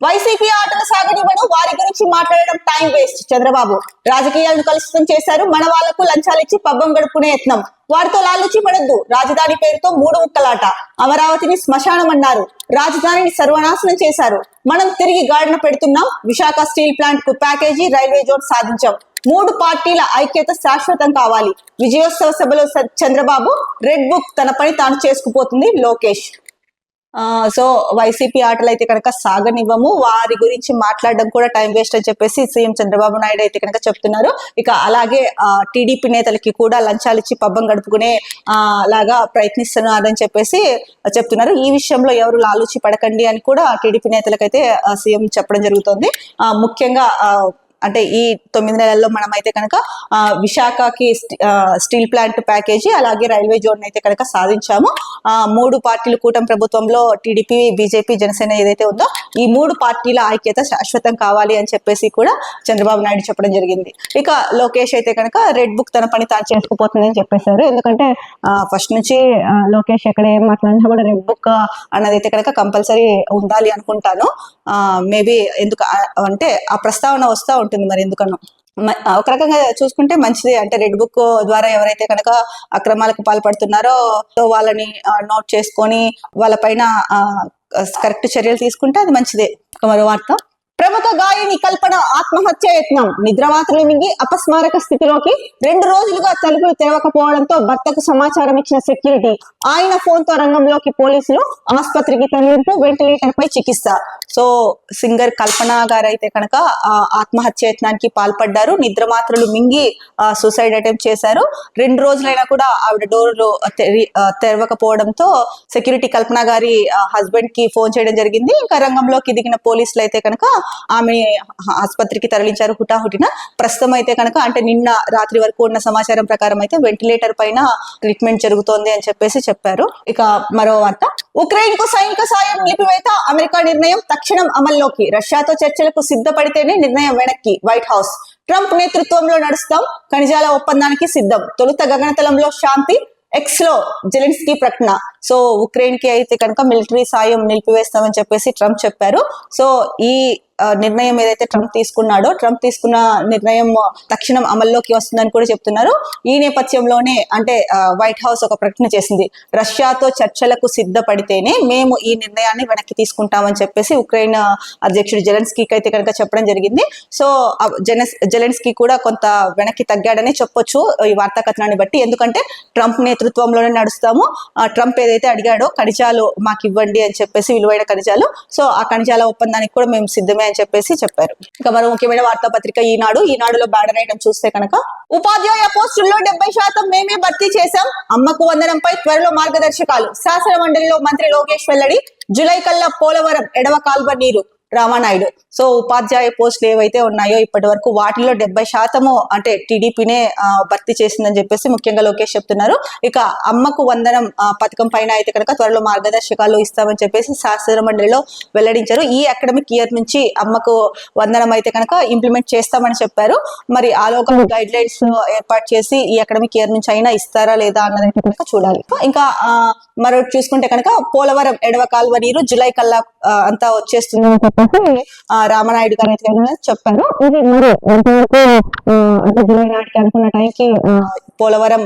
వైసీపీ ఆటల సాగనివ్వను, వారి గురించి మాట్లాడడం టైం వేస్ట్. చంద్రబాబు రాజకీయాలను కలుషితం చేశారు. మన వాళ్లకు లంచాలిచ్చి పబ్బం గడుపుకునే యత్నం. వారితో లాలుచి పడద్దు. రాజధాని పేరుతో మూడు ముక్కలాట. అమరావతిని శ్మశానం అన్నారు. రాజధానిని సర్వనాశనం చేశారు. మనం తిరిగి గాడిన పెడుతున్నాం. విశాఖ స్టీల్ ప్లాంట్ కు ప్యాకేజీ, రైల్వే జోన్ సాధించాం. మూడు పార్టీల ఐక్యత శాశ్వతం కావాలి. విజయోత్సవ సభలో చంద్రబాబు. రెడ్ బుక్ తన పని తాను చేసుకుపోతుంది లోకేష్. సో వైసీపీ ఆటలు అయితే కనుక సాగనివ్వము, వారి గురించి మాట్లాడడం కూడా టైం వేస్ట్ అని చెప్పేసి సీఎం చంద్రబాబు నాయుడు అయితే కనుక చెప్తున్నారు. ఇక అలాగే టీడీపీ నేతలకి కూడా లంచాలు ఇచ్చి పబ్బం గడుపుకునే లాగా ప్రయత్నిస్తున్నారని చెప్పేసి చెప్తున్నారు. ఈ విషయంలో ఎవరు లాలూచి పడకండి అని కూడా టీడీపీ నేతలకైతే సీఎం చెప్పడం జరుగుతోంది. ముఖ్యంగా అంటే ఈ 9 నెలల్లో మనం అయితే కనుక విశాఖకి స్టీల్ ప్లాంట్ ప్యాకేజీ, అలాగే రైల్వే జోన్ అయితే కనుక సాధించాము. మూడు పార్టీలు కూటమి ప్రభుత్వంలో టీడీపీ, బీజేపీ, జనసేన ఏదైతే ఉందో ఈ మూడు పార్టీల ఐక్యత శాశ్వతం కావాలి అని చెప్పేసి కూడా చంద్రబాబు నాయుడు చెప్పడం జరిగింది. ఇక లోకేష్ అయితే కనుక రెడ్ బుక్ తన పని తాను చేసుకుపోతుందని చెప్పేశారు. ఎందుకంటే ఫస్ట్ నుంచి లోకేష్ ఎక్కడ ఏం మాట్లాడినా కూడా రెడ్ బుక్ అన్నది అయితే కనుక కంపల్సరీ ఉండాలి అనుకుంటాను. మేబీ ఎందుకు అంటే ఆ ప్రస్తావన వస్తూ ఉంటుంది, మరి ఎందుకన్నా ఒక రకంగా చూసుకుంటే మంచిది. అంటే రెడ్ బుక్ ద్వారా ఎవరైతే కనుక అక్రమాలకు పాల్పడుతున్నారో వాళ్ళని నోట్ చేసుకొని వాళ్ళ పైన కరెక్ట్ చర్యలు తీసుకుంటే అది మంచిదే. మరో వార్త, ప్రముఖ గాయని కల్పన ఆత్మహత్య యత్నం. నిద్రమాత్రలు మింగి అపస్మారక స్థితిలోకి 2 రోజులుగా తలుపులు తెరవకపోవడంతో భర్తకు సమాచారం ఇచ్చిన సెక్యూరిటీ. ఆయన ఫోన్ తో రంగంలోకి పోలీసులు. ఆసుపత్రికి తరలింపు, వెంటిలేటర్ పై చికిత్స. సో సింగర్ కల్పన గారు అయితే కనుక ఆత్మహత్య యత్నానికి పాల్పడ్డారు. నిద్రమాత్రలు మింగి సూసైడ్ అటెంప్ట్ చేశారు. 2 రోజులైనా కూడా ఆవిడ డోర్లు తెరవకపోవడంతో సెక్యూరిటీ కల్పన గారి హస్బెండ్ కి ఫోన్ చేయడం జరిగింది. ఇంకా రంగంలోకి దిగిన పోలీసులు అయితే కనుక ఆమె ఆసుపత్రికి తరలించారు హుటాహుటిన. ప్రస్తుతం అయితే కనుక అంటే నిన్న రాత్రి వరకు ఉన్న సమాచారం ప్రకారం అయితే వెంటిలేటర్ పైన ట్రీట్మెంట్ జరుగుతోంది అని చెప్పేసి చెప్పారు. ఇక మరో వార్త, ఉక్రెయిన్ కు సైనిక సాయం నిలిపివేత. అమెరికా నిర్ణయం తక్షణం అమల్లోకి. రష్యాతో చర్చలకు సిద్ధపడితేనే నిర్ణయం వెనక్కి. White house. ట్రంప్ నేతృత్వంలో నడుస్తాం. ఖనిజాల ఒప్పందానికి సిద్ధం. తొలుత గగనతలంలో శాంతి. ఎక్స్ లో జెలెన్స్కీ ప్రకటన. సో ఉక్రెయిన్ కి అయితే కనుక మిలిటరీ సాయం నిలిపివేస్తామని చెప్పేసి ట్రంప్ చెప్పారు. సో ఈ నిర్ణయం ఏదైతే ట్రంప్ తీసుకున్న నిర్ణయం తక్షణం అమల్లోకి వస్తుందని కూడా చెప్తున్నారు. ఈ నేపథ్యంలోనే అంటే వైట్ హౌస్ ఒక ప్రకటన చేసింది. రష్యాతో చర్చలకు సిద్ధపడితేనే మేము ఈ నిర్ణయాన్ని వెనక్కి తీసుకుంటామని చెప్పేసి ఉక్రెయిన్ అధ్యక్షుడు జెలెన్స్కీకి అయితే కనుక చెప్పడం జరిగింది. సో జెలెన్స్కీ కూడా కొంత వెనక్కి తగ్గాడని చెప్పొచ్చు ఈ వార్తా కథనాన్ని బట్టి. ఎందుకంటే ట్రంప్ నేతృత్వంలోనే నడుస్తాము. ట్రంప్ ఏదైతే అడిగాడో ఖనిజాలు మాకు ఇవ్వండి అని చెప్పేసి, విలువైన ఖనిజాలు, సో ఆ ఖనిజాల ఒప్పందానికి కూడా మేము సిద్ధమే అని చెప్పేసి చెప్పారు. ఇక మరో ముఖ్యమైన వార్తాపత్రిక ఈనాడులో బ్యానర్ ఐటమ్ చూస్తే కనుక, ఉపాధ్యాయ పోస్టుల్లో 70% మేమే భర్తీ చేశాం. అమ్మకు వందనంపై త్వరలో మార్గదర్శకాలు. శాసన మండలిలో మంత్రి లోకేష్ వెల్లడి. జులై కల్లా పోలవరం ఎడమ కాల్వ నీరు. రామానాయుడు. సో ఉపాధ్యాయ పోస్టులు ఏవైతే ఉన్నాయో ఇప్పటి వరకు వాటిలో 70% అంటే టీడీపీనే భర్తీ చేసిందని చెప్పేసి ముఖ్యంగా లోకేష్ చెప్తున్నారు. ఇక అమ్మకు వందనం పథకం పైన అయితే కనుక త్వరలో మార్గదర్శకాలు ఇస్తామని చెప్పేసి శాసన మండలిలో వెల్లడించారు. ఈ అకాడమిక్ ఇయర్ నుంచి అమ్మకు వందనం అయితే కనుక ఇంప్లిమెంట్ చేస్తామని చెప్పారు. మరి ఆలోక గైడ్ లైన్స్ ఏర్పాటు చేసి ఈ అకాడమిక్ ఇయర్ నుంచి అయినా ఇస్తారా లేదా అన్నదైతే కనుక చూడాలి. ఇంకా మరొకటి చూసుకుంటే కనుక పోలవరం ఎడవ కాల్వ నీరు జులై కల్లా అంతా వచ్చేస్తుంది రామనాయుడు గారు అయితే చెప్పారు. ఇది మరి ఎంతవరకు అంటే జులై నాటికి అనుకున్న టైంకి పోలవరం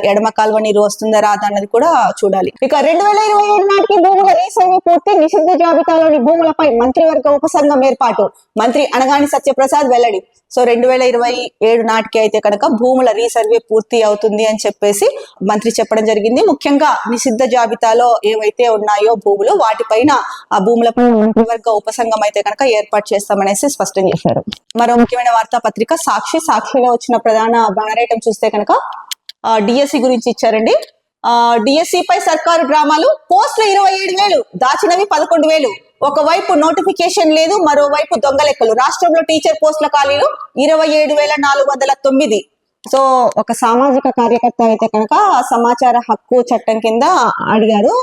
ఎడమ కాల్వ నీరు వస్తుందా రాదా అన్నది కూడా చూడాలి. ఇక 2027 నాటికి భూముల రీసర్వే పూర్తి. నిషిద్ధ జాబితాలోని భూములపై మంత్రివర్గ ఉపసంఘం ఏర్పాటు. మంత్రి అనగాని సత్యప్రసాద్ వెల్లడి. సో 2027 నాటికి అయితే కనుక భూముల రీసర్వే పూర్తి అవుతుంది అని చెప్పేసి మంత్రి చెప్పడం జరిగింది. ముఖ్యంగా నిషిద్ధ జాబితాలో ఏవైతే ఉన్నాయో భూములు, వాటిపైన ఆ భూములపై మంత్రివర్గ ఉపసంఘం అయితే కనుక ఏర్పాటు చేస్తామనేసి స్పష్టం చేశారు. మరో ముఖ్యమైన వార్తాపత్రిక సాక్షిలో వచ్చిన ప్రధాన బ్యానర్ ఐటమ్ చూస్తే కనుక డిఎస్సి గురించి ఇచ్చారండి. డిఎస్సి పై సర్కారు డ్రామాలు. పోస్టులు 27,000, దాచినవి 11,000. ఒకవైపు నోటిఫికేషన్ లేదు, మరోవైపు దొంగ లెక్కలు. రాష్ట్రంలో టీచర్ పోస్టుల ఖాళీలు 27,409. సో ఒక సామాజిక కార్యకర్త అయితే కనుక సమాచార హక్కు చట్టం కింద అడిగారు.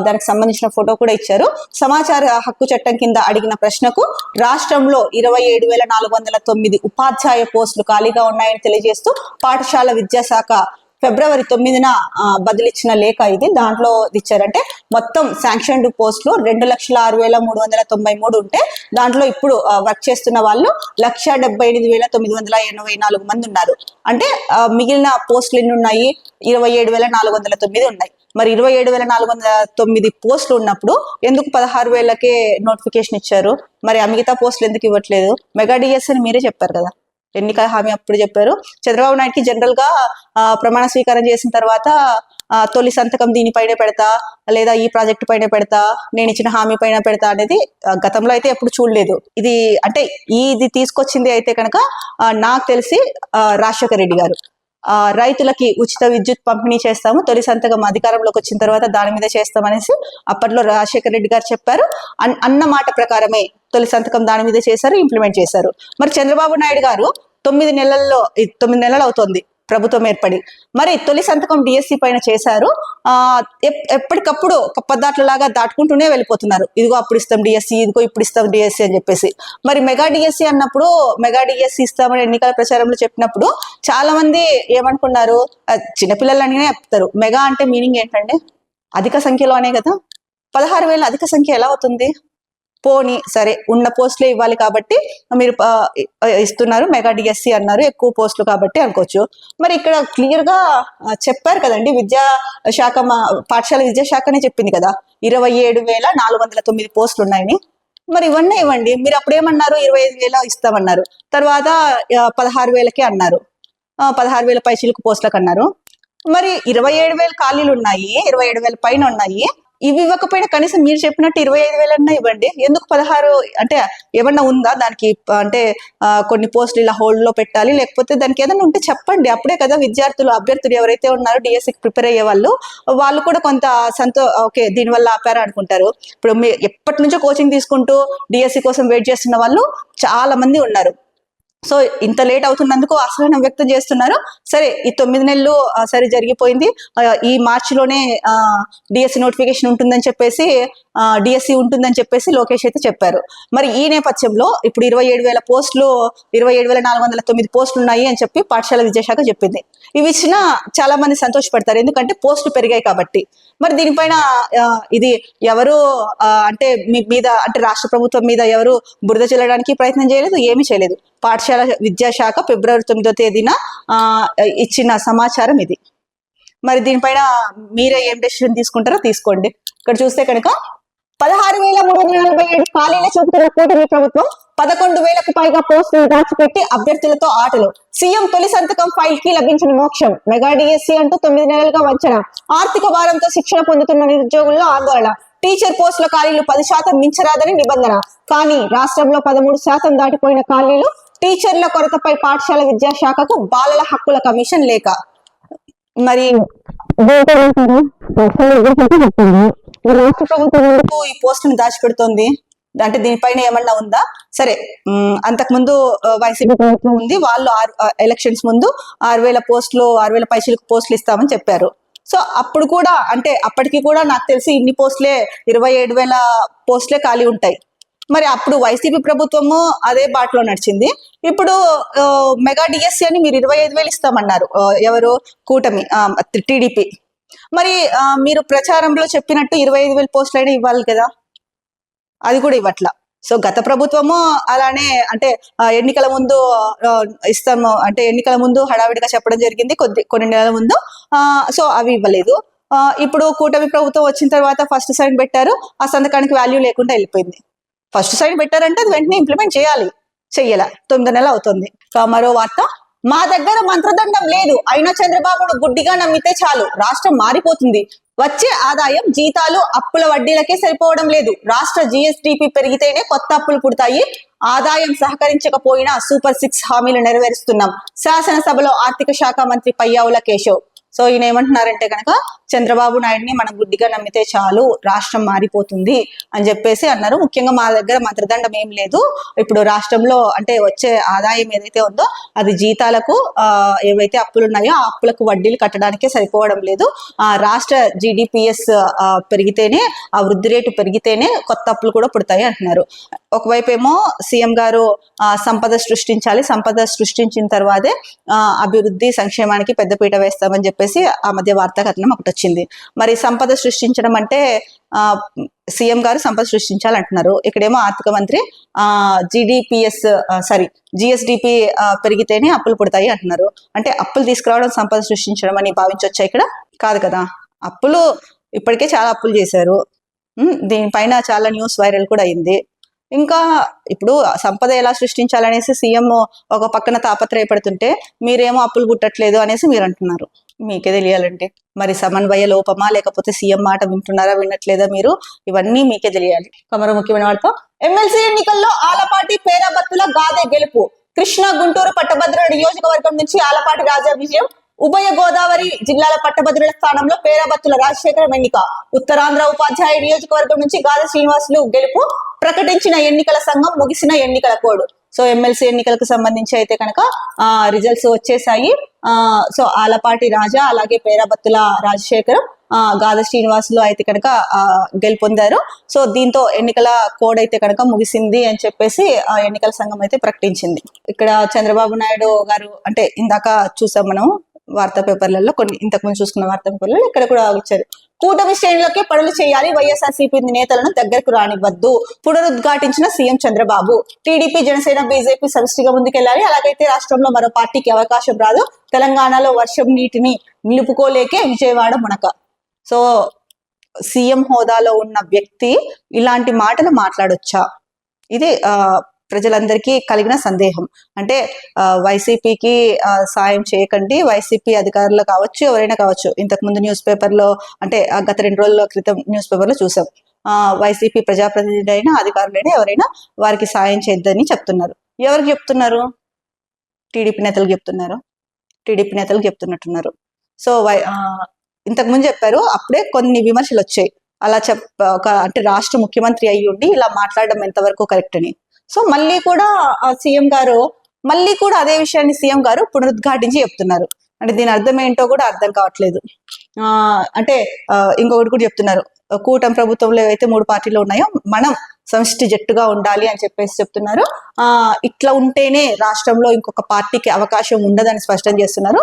దానికి సంబంధించిన ఫోటో కూడా ఇచ్చారు. సమాచార హక్కు చట్టం కింద అడిగిన ప్రశ్నకు రాష్ట్రంలో 27,409 ఉపాధ్యాయ పోస్టులు ఖాళీగా ఉన్నాయని తెలియజేస్తూ పాఠశాల విద్యాశాఖ ఫిబ్రవరి 9న బదిలిచ్చిన లేఖ ఇది. దాంట్లో ఇచ్చారంటే మొత్తం శాంక్షన్డ్ పోస్టులు 2,06,393 ఉంటే దాంట్లో ఇప్పుడు వర్క్ చేస్తున్న వాళ్ళు 1,78,984 మంది ఉన్నారు. అంటే మిగిలిన పోస్టులు ఎన్ని ఉన్నాయి? 27,409 ఉన్నాయి. మరి 27,409 పోస్టులు ఉన్నప్పుడు ఎందుకు 16,000కే నోటిఫికేషన్ ఇచ్చారు? మరి ఆ మిగతా పోస్టులు ఎందుకు ఇవ్వట్లేదు? మెగా డిఎస్ అని మీరే చెప్పారు కదా, ఎన్నికల హామీ అప్పుడు చెప్పారు. చంద్రబాబు నాయుడుకి జనరల్ గా ప్రమాణ స్వీకారం చేసిన తర్వాత తొలి సంతకం దీనిపైనే పెడతా, లేదా ఈ ప్రాజెక్టు పైన పెడతా, నేను ఇచ్చిన హామీ పైన పెడతా అనేది గతంలో అయితే ఎప్పుడు చూడలేదు. ఇది అంటే ఇది తీసుకొచ్చింది అయితే కనుక నాకు తెలిసి రాజశేఖర రెడ్డి గారు రైతులకి ఉచిత విద్యుత్ పంపిణీ చేస్తాము, తొలి సంతకం అధికారంలోకి వచ్చిన తర్వాత దాని మీద చేస్తామనేసి అప్పట్లో రాజశేఖర రెడ్డి గారు చెప్పారు. అన్న మాట ప్రకారమే తొలి సంతకం దాని మీద చేశారు, ఇంప్లిమెంట్ చేశారు. మరి చంద్రబాబు నాయుడు గారు 9 నెలలు అవుతోంది ప్రభుత్వం ఏర్పడి, మరి తొలి సంతకం డిఎస్సి పైన చేశారు. ఎప్పటికప్పుడు పద్దాట్లలాగా దాటుకుంటూనే వెళ్ళిపోతున్నారు. ఇదిగో అప్పుడు ఇస్తాం డిఎస్సి, ఇదిగో ఇప్పుడు ఇస్తాం డిఎస్సి అని చెప్పేసి. మరి మెగా డిఎస్సి అన్నప్పుడు, మెగా డిఎస్సి ఇస్తామని ఎన్నికల ప్రచారంలో చెప్పినప్పుడు చాలా మంది ఏమనుకున్నారు? చిన్నపిల్లలనే చెప్తారు, మెగా అంటే మీనింగ్ ఏంటండి? అధిక సంఖ్యలో అనే కదా. 16,000 అధిక సంఖ్య ఎలా అవుతుంది? పోనీ సరే, ఉన్న పోస్టులే ఇవ్వాలి కాబట్టి మీరు ఇస్తున్నారు, మెగా డిఎస్సి అన్నారు, ఎక్కువ పోస్టులు కాబట్టి అనుకోవచ్చు. మరి ఇక్కడ క్లియర్ గా చెప్పారు కదండి, విద్యాశాఖ పాఠశాల విద్యాశాఖనే చెప్పింది కదా 27,409 పోస్టులు ఉన్నాయని. మరి ఇవన్నీ ఇవ్వండి. మీరు అప్పుడేమన్నారు? 25,000 ఇస్తామన్నారు. తర్వాత 16,000కే అన్నారు, 16,000 పైచిలకు పోస్టులకు అన్నారు. మరి 27,000 ఖాళీలు ఉన్నాయి, 27,000 పైన ఉన్నాయి. ఇవి ఇవ్వకపోయినా కనీసం మీరు చెప్పినట్టు 25,000 అన్నా ఇవ్వండి. ఎందుకు 16? అంటే ఏమన్నా ఉందా దానికి? అంటే కొన్ని పోస్టులు ఇలా హోల్డ్ లో పెట్టాలి, లేకపోతే దానికి ఏదైనా ఉంటే చెప్పండి. అప్పుడే కదా అభ్యర్థులు ఎవరైతే ఉన్నారో డిఎస్సికి ప్రిపేర్ అయ్యే వాళ్ళు కూడా కొంత ఓకే దీనివల్ల ఆపారా అనుకుంటారు. ఇప్పుడు ఎప్పటి నుంచో కోచింగ్ తీసుకుంటూ డిఎస్సి కోసం వెయిట్ చేస్తున్న వాళ్ళు చాలా మంది ఉన్నారు. సో ఇంత లేట్ అవుతున్నందుకు అసహనం వ్యక్తం చేస్తున్నారు. సరే, ఈ 9 నెలలు సరే జరిగిపోయింది. ఈ మార్చిలోనే డిఎస్సి నోటిఫికేషన్ ఉంటుందని చెప్పేసి, డిఎస్సి ఉంటుందని చెప్పేసి లోకేష్ అయితే చెప్పారు. మరి ఈ నేపథ్యంలో ఇప్పుడు 27,000 పోస్టులు, 27,409 పోస్టులు ఉన్నాయి అని చెప్పి పాఠశాల విద్యాశాఖ చెప్పింది. ఇవి ఇచ్చినా చాలా మంది సంతోషపడతారు, ఎందుకంటే పోస్టులు పెరిగాయి కాబట్టి. మరి దీనిపైన ఇది ఎవరు అంటే మీ మీద, అంటే రాష్ట్ర ప్రభుత్వం మీద ఎవరు బురద చల్లడానికి ప్రయత్నం చేయలేదు, ఏమీ చేయలేదు. పాఠశాల విద్యాశాఖ ఫిబ్రవరి 9వ తేదీన ఇచ్చిన సమాచారం ఇది. మరి దీనిపైన మీరే ఏం డెసిషన్ తీసుకుంటారో తీసుకోండి. ఇక్కడ చూస్తే కనుక 16,347 ఖాళీలు చూపుతున్న కూటమి ప్రభుత్వం 11,000కు పైగా పోస్టులు దాచిపెట్టి అభ్యర్థులతో ఆటలు. సీఎం తొలి సంతకం ఫైల్ కి లభించిన మోక్షం. మెగా డిఎస్సి అంటూ 9 నెలలుగా వంచన. ఆర్థిక భారంతో శిక్షణ పొందుతున్న నిరుద్యోగుల్లో ఆందోళన. టీచర్ పోస్టుల ఖాళీలు 10% మించరాదని నిబంధన. కానీ రాష్ట్రంలో 13% దాటిపోయిన ఖాళీలు. టీచర్ల కొరతపై పాఠశాల విద్యాశాఖకు బాలల హక్కుల కమిషన్ లేఖ. మరి రాష్ట్ర ప్రభుత్వం ఈ పోస్టును దాచిపెడుతోంది అంటే దీనిపైన ఏమన్నా ఉందా? సరే, అంతకుముందు వైసీపీ ప్రభుత్వం ఉంది, వాళ్ళు ఎలక్షన్స్ ముందు 6,000 పోస్టులు, 6,000 పైసలకు పోస్టులు ఇస్తామని చెప్పారు. సో అప్పుడు కూడా, అంటే అప్పటికి కూడా నాకు తెలిసి ఇన్ని పోస్టులే 27,000 పోస్టులే ఖాళీ ఉంటాయి. మరి అప్పుడు వైసీపీ ప్రభుత్వము అదే బాటలో నడిచింది. ఇప్పుడు మెగా డిఎస్సి అని మీరు 25,000 ఇస్తామన్నారు, ఎవరు? కూటమి, టీడీపీ. మరి మీరు ప్రచారంలో చెప్పినట్టు 25,000 పోస్టులు అయినా ఇవ్వాలి కదా, అది కూడా ఇవ్వట్లా. సో గత ప్రభుత్వము అలానే, అంటే ఎన్నికల ముందు ఇస్తాము అంటే ఎన్నికల ముందు హడావిడిగా చెప్పడం జరిగింది కొన్ని నెలల ముందు. సో అవి ఇవ్వలేదు. ఇప్పుడు కూటమి ప్రభుత్వం వచ్చిన తర్వాత ఫస్ట్ సైన్ పెట్టారు, ఆ సంతకానికి వాల్యూ లేకుండా వెళ్ళిపోయింది. ఫస్ట్ సైన్ పెట్టారంటే అది వెంటనే ఇంప్లిమెంట్ చెయ్యాల. 9 నెలలు అవుతుంది. మరో వార్త, మా దగ్గర మంత్రదండం లేదు, అయినా చంద్రబాబును గుడ్డిగా నమ్మితే చాలు, రాష్ట్రం మారిపోతుంది. వచ్చే ఆదాయం జీతాలు అప్పుల వడ్డీలకే సరిపోవడం లేదు. రాష్ట్ర జిఎస్డిపి పెరిగితేనే కొత్త అప్పులు పుడతాయి. ఆదాయం సహకరించకపోయినా సూపర్ 6 హామీలు నెరవేరుస్తున్నాం. శాసనసభలో ఆర్థిక శాఖ మంత్రి పయ్యావుల కేశవ్. సో ఈయన ఏమంటున్నారంటే కనుక చంద్రబాబు నాయుడిని మనం గుడ్డిగా నమ్మితే చాలు, రాష్ట్రం మారిపోతుంది అని చెప్పేసి అన్నారు. ముఖ్యంగా మా దగ్గర మంత్రదండం ఏం లేదు, ఇప్పుడు రాష్ట్రంలో అంటే వచ్చే ఆదాయం ఏదైతే ఉందో అది జీతాలకు ఏవైతే అప్పులు ఉన్నాయో ఆ అప్పులకు వడ్డీలు కట్టడానికే సరిపోవడం లేదు. ఆ రాష్ట్ర జీడిపిఎస్ పెరిగితేనే, ఆ వృద్ధి రేటు పెరిగితేనే కొత్త అప్పులు కూడా పుడతాయి అంటున్నారు. ఒకవైపు ఏమో సీఎం గారు సంపద సృష్టించాలి, సంపద సృష్టించిన తర్వాతే అభివృద్ధి సంక్షేమానికి పెద్దపీట వేస్తామని చెప్పేసి ఆ మధ్య వార్తా కథనం ఒకటి వచ్చింది. మరి సంపద సృష్టించడం అంటే సీఎం గారు సంపద సృష్టించాలంటున్నారు. ఇక్కడేమో ఆర్థిక మంత్రి జిఎస్డిపి పెరిగితేనే అప్పులు పుడతాయి అంటున్నారు. అంటే అప్పులు తీసుకురావడం సంపద సృష్టించడం అని భావించవచ్చా? ఇక్కడ కాదు కదా. అప్పులు ఇప్పటికే చాలా అప్పులు చేశారు. దీనిపైన చాలా న్యూస్ వైరల్ కూడా అయింది. ఇంకా ఇప్పుడు సంపద ఎలా సృష్టించాలనేసి సీఎం ఒక పక్కన తాపత్రయపడుతుంటే మీరేమో అప్పులు పుట్టట్లేదు అనేసి మీరు అంటున్నారు. మీకే తెలియాలంటే మరి సమన్వయ లోపమా లేకపోతే సీఎం మాట వింటున్నారా వినట్లేదా మీరు, ఇవన్నీ మీకే తెలియాలి. మరో ముఖ్యమైన వార్త, ఎమ్మెల్సీ ఎన్నికల్లో ఆలపాటి పేరాబత్తుల గాదే గెలుపు. కృష్ణా గుంటూరు పట్టభద్రుల నియోజకవర్గం నుంచి ఆలపాటి రాజా విజయం. ఉభయ గోదావరి జిల్లాల పట్టభద్రుల స్థానంలో పేరాబత్తుల రాజశేఖరం ఎన్నిక. ఉత్తరాంధ్ర ఉపాధ్యాయ నియోజకవర్గం నుంచి గాదా శ్రీనివాసులు గెలుపు. ప్రకటించిన ఎన్నికల సంఘం, ముగిసిన ఎన్నికల కోడ్. సో ఎమ్మెల్సీ ఎన్నికలకు సంబంధించి అయితే కనుక రిజల్ట్స్ వచ్చేసాయి. సో ఆలపాటి రాజా అలాగే పేరాబత్తుల రాజశేఖరం, గాదా శ్రీనివాసులు అయితే కనుక గెలుపొందారు. సో దీంతో ఎన్నికల కోడ్ అయితే కనుక ముగిసింది అని చెప్పేసి ఎన్నికల సంఘం అయితే ప్రకటించింది. ఇక్కడ చంద్రబాబు నాయుడు గారు అంటే ఇందాక చూసాం మనం వార్తా పేపర్లలో, కొన్ని ఇంతకుముందు చూసుకున్న వార్తా పేపర్లలో ఇక్కడ కూడా ఇచ్చారు. కూటమి శ్రేణులకే పనులు చేయాలి, వైఎస్ఆర్సీపీ నేతలను దగ్గరకు రానివ్వద్దు పునరుద్ఘాటించిన CM Chandrababu. TDP, Janasena, BJP సమిష్టిగా ముందుకెళ్లాలి. అలాగైతే రాష్ట్రంలో మరో పార్టీకి అవకాశం రాదు. తెలంగాణలో వర్షం నీటిని నిలుపుకోలేకే విజయవాడ మునక. సో సీఎం హోదాలో ఉన్న వ్యక్తి ఇలాంటి మాటలు మాట్లాడొచ్చా? ఇది ప్రజలందరికీ కలిగిన సందేహం. అంటే వైసీపీకి సాయం చేయకండి, వైసీపీ అధికారులు కావచ్చు, ఎవరైనా కావచ్చు. ఇంతకుముందు న్యూస్ పేపర్లో అంటే గత 2 రోజుల క్రితం న్యూస్ పేపర్లో చూసాం. వైసీపీ ప్రజాప్రతినిధి అయినా అధికారులైనా ఎవరైనా వారికి సాయం చేయొద్దని చెప్తున్నారు. ఎవరికి చెప్తున్నారు? టీడీపీ నేతలకు చెప్తున్నారు. టీడీపీ నేతలకు చెప్తున్నట్టున్నారు. సో ఇంతకుముందు చెప్పారు, అప్పుడే కొన్ని విమర్శలు వచ్చాయి. అలా అంటే రాష్ట్ర ముఖ్యమంత్రి అయ్యి ఉండి ఇలా మాట్లాడడం ఎంతవరకు కరెక్ట్ అని. సో మళ్ళీ కూడా సీఎం గారు మళ్ళీ కూడా అదే విషయాన్ని సీఎం గారు పునరుద్ఘాటించి చెప్తున్నారు. అంటే దీని అర్థం ఏంటో కూడా అర్థం కావట్లేదు. అంటే ఇంకొకటి కూడా చెప్తున్నారు, కూటమి ప్రభుత్వంలో ఏవైతే 3 పార్టీలు ఉన్నాయో మనం సమిష్టి జట్టుగా ఉండాలి అని చెప్పేసి చెప్తున్నారు. ఇట్లా ఉంటేనే రాష్ట్రంలో ఇంకొక పార్టీకి అవకాశం ఉండదని స్పష్టం చేస్తున్నారు.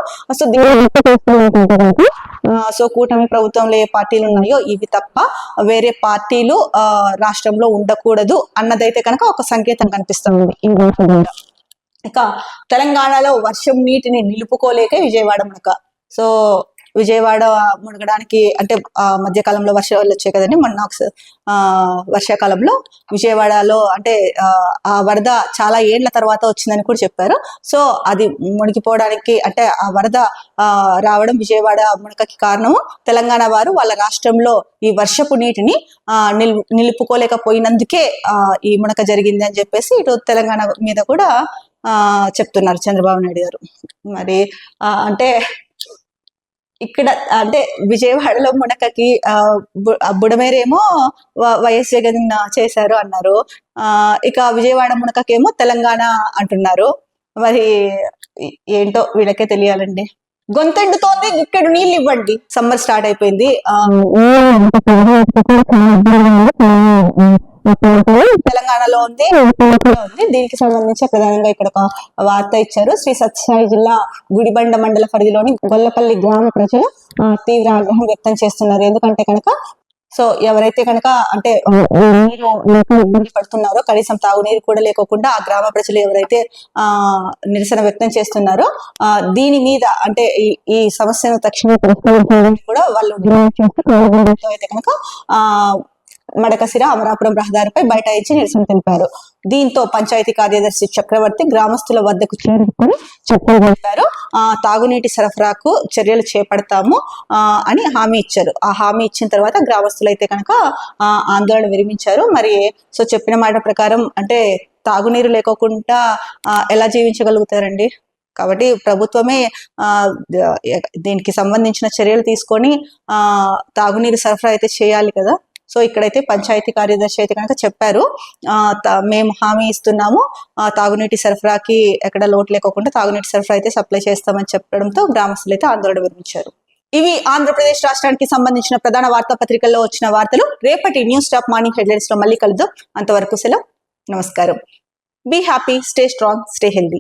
సో కూటమి ప్రభుత్వంలో ఏ పార్టీలు ఉన్నాయో ఇవి తప్ప వేరే పార్టీలు రాష్ట్రంలో ఉండకూడదు అన్నదైతే కనుక ఒక సంకేతం కనిపిస్తుంది. ఇక తెలంగాణలో వర్షం నీటిని నిలుపుకోలేకే విజయవాడ మునక. సో విజయవాడ మునగడానికి అంటే మధ్యకాలంలో వర్షాలు వచ్చాయి కదండి, మొన్న వర్షాకాలంలో విజయవాడలో అంటే ఆ వరద చాలా ఏళ్ల తర్వాత వచ్చిందని కూడా చెప్పారు. సో అది మునిగిపోవడానికి అంటే ఆ వరద రావడం విజయవాడ మునకకి కారణము తెలంగాణ వారు వాళ్ళ రాష్ట్రంలో ఈ వర్షపు నీటిని నిలుపుకోలేకపోయినందుకే ఈ మునక జరిగింది అని చెప్పేసి ఇటు తెలంగాణ మీద కూడా చెప్తున్నారు చంద్రబాబు నాయుడు గారు. మరి అంటే ఇక్కడ అంటే విజయవాడలో మునకకి బుడమేరేమో వైఎస్ జగన్ చేశారు అన్నారు. ఇక విజయవాడ మునకకేమో తెలంగాణ అంటున్నారు. మరి ఏంటో వీళ్ళకే తెలియాలండి. గొంతెండుతోంది, ఇక్కడ నీళ్ళు ఇవ్వండి. సమ్మర్ స్టార్ట్ అయిపోయింది. తెలంగాణలో ఉంది. దీనికి సంబంధించి ప్రధానంగా ఇక్కడ ఒక వార్త ఇచ్చారు. శ్రీ సత్యసాయి జిల్లా గుడిబండ మండల పరిధిలోని గొల్లపల్లి గ్రామ ప్రజలు తీవ్ర ఆగ్రహం వ్యక్తం చేస్తున్నారు. ఎందుకంటే కనుక సో ఎవరైతే కనుక అంటే నీరు లేక ఇబ్బంది పడుతున్నారో, కనీసం తాగునీరు కూడా లేకోకుండా ఆ గ్రామ ప్రజలు ఎవరైతే నిరసన వ్యక్తం చేస్తున్నారో దీని మీద అంటే ఈ సమస్యను తక్షణమే పరిష్కరించాలని కూడా వాళ్ళు అయితే కనుక మడకసిర అమరాపురం రహదారిపై బైఠాయించి నిరసన తెలిపారు. దీంతో పంచాయతీ కార్యదర్శి చక్రవర్తి గ్రామస్తుల వద్దకు చేరుకొని చర్చలు జరిపారు. తాగునీటి సరఫరాకు చర్యలు చేపడతాము అని హామీ ఇచ్చారు. ఆ హామీ ఇచ్చిన తర్వాత గ్రామస్తులు అయితే కనుక ఆందోళన విరమించారు. మరి సో చెప్పిన మాట ప్రకారం అంటే తాగునీరు లేకోకుండా ఎలా జీవించగలుగుతారండి? కాబట్టి ప్రభుత్వమే దీనికి సంబంధించిన చర్యలు తీసుకొని తాగునీరు సరఫరా అయితే చేయాలి కదా. సో ఇక్కడైతే పంచాయతీ కార్యదర్శి అయితే కనుక చెప్పారు, మేము హామీ ఇస్తున్నాము, తాగునీటి సరఫరాకి ఎక్కడ లోటు లేకోకుండా తాగునీటి సరఫరా అయితే సప్లై చేస్తామని చెప్పడంతో గ్రామస్తులు అయితే ఆందోళన విరమించారు. ఇవి ఆంధ్రప్రదేశ్ రాష్ట్రానికి సంబంధించిన ప్రధాన వార్తాపత్రికల్లో వచ్చిన వార్తలు. రేపటి న్యూస్ టాప్ మార్నింగ్ హెడ్లైన్స్ లో మళ్ళీ కలుద్దాం. అంతవరకు సెలవు. నమస్కారం. Be happy, stay strong, stay healthy.